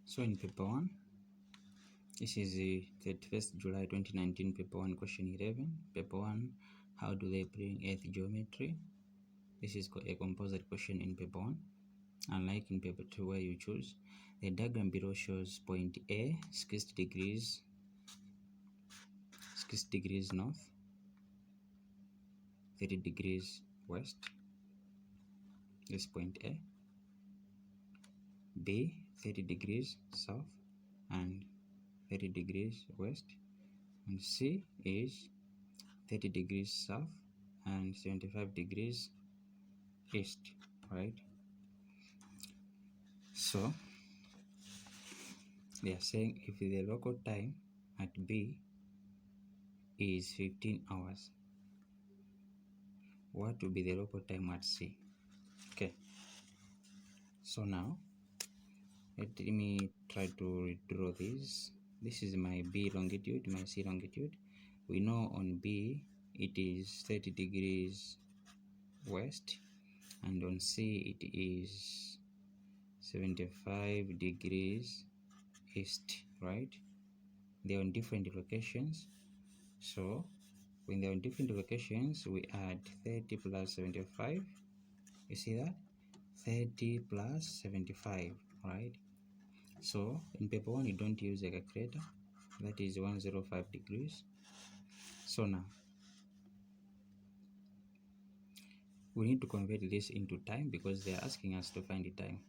So in paper 1, this is the 31st July 2019 paper 1 question 11. Paper 1, how do they bring earth geometry? This is a composite question in paper 1, unlike in paper 2 where you choose. The diagram below shows point A 60 degrees north, 30 degrees west. This point A. B 30 degrees south and 30 degrees west, and C is 30 degrees south and 75 degrees east, right? So they are saying if the local time at B is 15 hours, what will be the local time at C? Okay, so now let me try to redraw this. This is my B longitude, my C longitude. We know on B it is 30 degrees west, and on C it is 75 degrees east, right? They're on different locations. So when they're on different locations, we add 30 plus 75. You see that? 30 plus 75, right? So in paper 1, you don't use a calculator. That is 105 degrees. So now we need to convert this into time because they are asking us to find the time.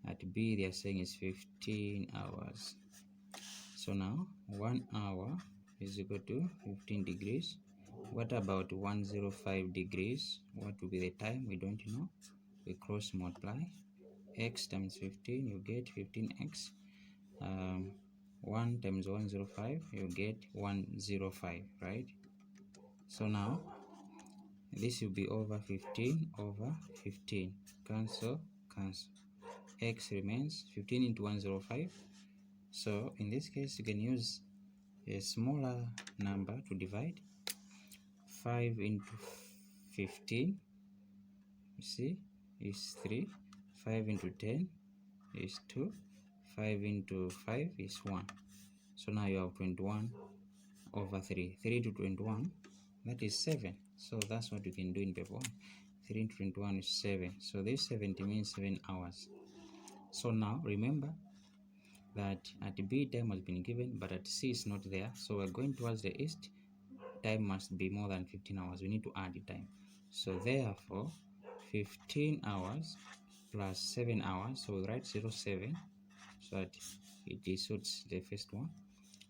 At B, they are saying it's 15 hours. So now 1 hour is equal to 15 degrees. What about 105 degrees? What will be the time? We don't know. We cross multiply. X times 15, you get 15x. 1 times 105, you get 105, right? So now this will be over 15 over 15. Cancel, cancel. X remains 15 into 105. So in this case, you can use a smaller number to divide. 5 into 15, you see, is 3. 5 into 10 is 2. 5 into 5 is 1. So now you have 21 over 3. 3 to 21, that is 7. So that's what you can do in paper 1. 3 into 21 is 7. So this 70 means 7 hours. So now remember that at B time has been given, but at C is not there. So we're going towards the east. Time must be more than 15 hours. We need to add the time. So therefore, 15 hours plus 7 hours. So we write 07 so that it suits the first one.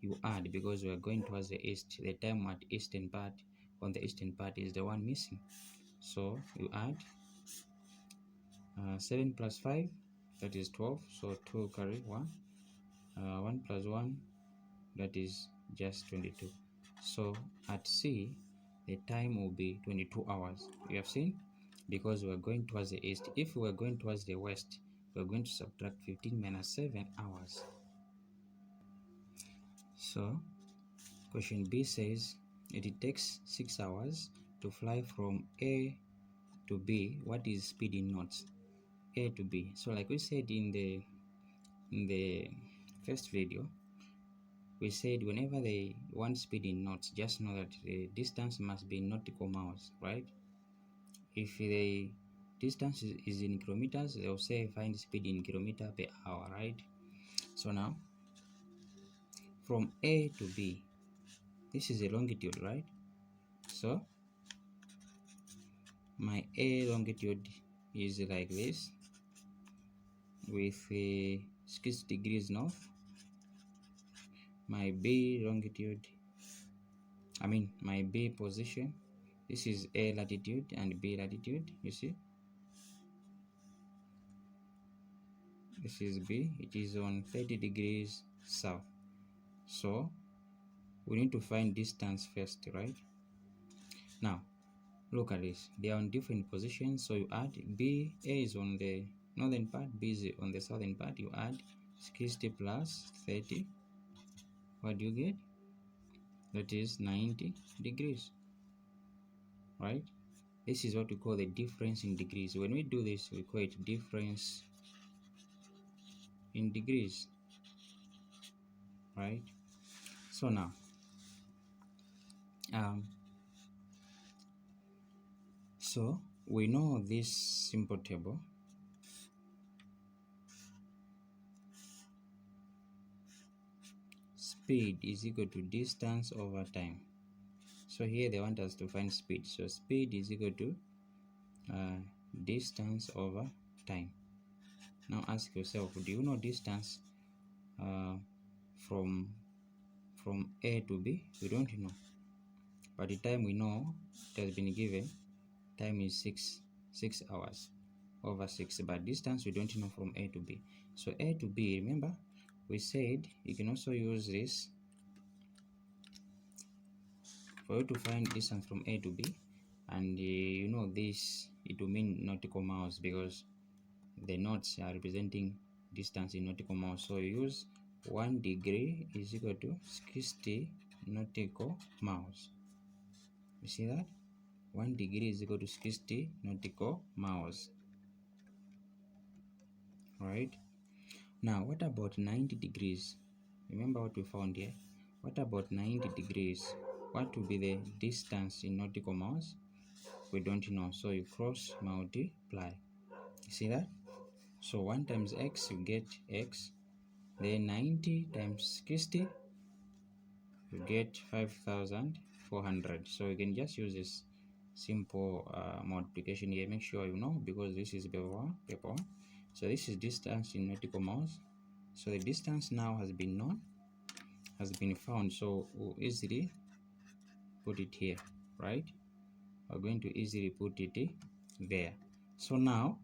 You add because we are going towards the east. The time at eastern part, on the eastern part, is the one missing. So you add 7 plus 5, that is 12. So 2 carry 1. 1 plus 1, that is just 22. So at C, the time will be 22 hours. You have seen? Because we are going towards the east. If we are going towards the west, we are going to subtract 15 minus 7 hours. So question B says it takes 6 hours to fly from A to B. What is speed in knots? A to B. So like we said in the first video, we said whenever they want speed in knots, just know that the distance must be in nautical miles, right? If the distance is in kilometers, they'll say find speed in kilometer per hour, right? So now from A to B, this is a longitude, right? So my A longitude is like this with 6 degrees north. My B longitude, my B position, this is A latitude and B latitude. You see, this is B, it is on 30 degrees south. So we need to find distance first, right? Now look at this, they are on different positions. So you add B. A is on the northern part, B is on the southern part. You add 60 plus 30, what do you get? That is 90 degrees, right? This is what we call the difference in degrees. When we do this, we call it difference in degrees. right? So now so we know this simple table. Speed is equal to distance over time. So here they want us to find speed. So speed is equal to distance over time. Now ask yourself, do you know distance from A to B? We don't know. But the time we know, it has been given. Time is 6 hours over 6. But distance we don't know from A to B. So A to B, remember, we said you can also use this for you to find distance from A to B. And you know this, it will mean nautical miles because the knots are representing distance in nautical miles. So you use 1 degree is equal to 60 nautical miles. You see that? 1 degree is equal to 60 nautical miles. Right? Now, what about 90 degrees? Remember what we found here? What about 90 degrees? What will be the distance in nautical miles? We don't know. So you cross multiply. You see that? So 1 times x, you get x. Then 90 times 60, you get 5,400. So you can just use this simple multiplication here. Make sure you know because this is paper one. So this is distance in nautical miles. So the distance now has been known, has been found. So we'll easily put it here, right? We're going to easily put it there. So now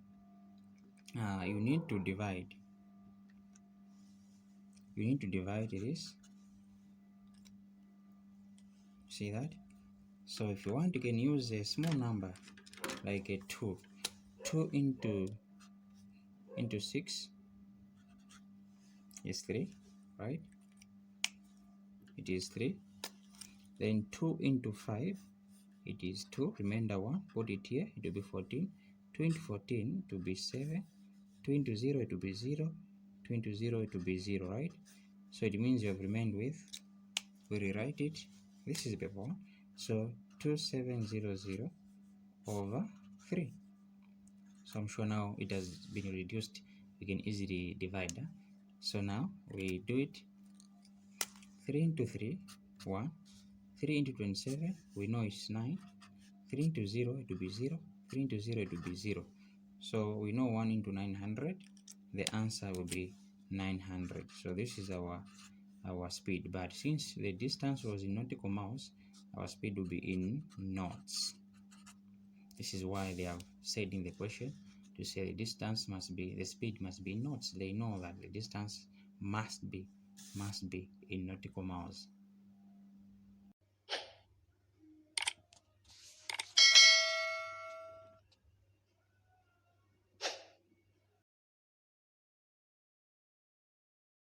you need to divide. You need to divide this. See that? So if you want, you can use a small number like a 2. 2 into 6 is 3, right? It is 3. Then 2 into 5, it is 2. Remainder 1, put it here, it will be 14. 2 into 14, it will be 7. 2 into 0, it will be 0. 2 into 0, it will be 0, right? So it means you have remained with, we rewrite it. This is paper 1. So 2700 over 3. So I'm sure now it has been reduced. We can easily divide that. So now we do it. 3 into 3, 1. 3 into 27, we know it's 9. 3 into 0, it will be 0. 3 into 0, it will be 0. So we know 1 into 900, the answer will be 900. So this is our speed. But since the distance was in nautical miles, our speed will be in knots. This is why they have said in the question to say the distance must be, the speed must be in knots. They know that the distance must be in nautical miles.